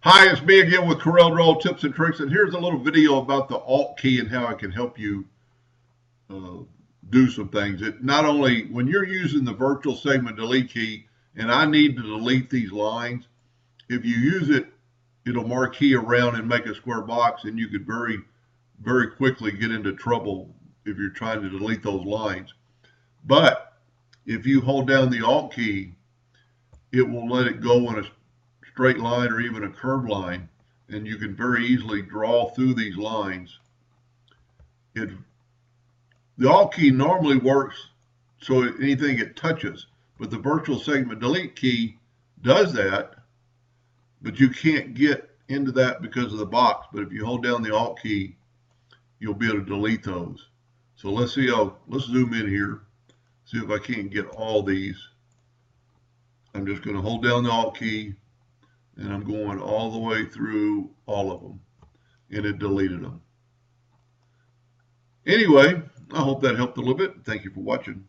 Hi, it's me again with Corel Draw Tips and Tricks, and here's a little video about the Alt key and how it can help you uh, do some things. It not only when you're using the virtual segment delete key, and I need to delete these lines, if you use it, it'll marquee around and make a square box, and you could very quickly get into trouble if you're trying to delete those lines. But if you hold down the Alt key, it will let it go in a straight line or even a curved line, and you can very easily draw through these lines. The Alt key normally works so anything it touches, but the virtual segment delete key does that, but you can't get into that because of the box. But if you hold down the Alt key, you'll be able to delete those. So let's zoom in here, see if I can't get all these. I'm just going to hold down the Alt key, and I'm going all the way through all of them, and it deleted them. Anyway, I hope that helped a little bit. Thank you for watching.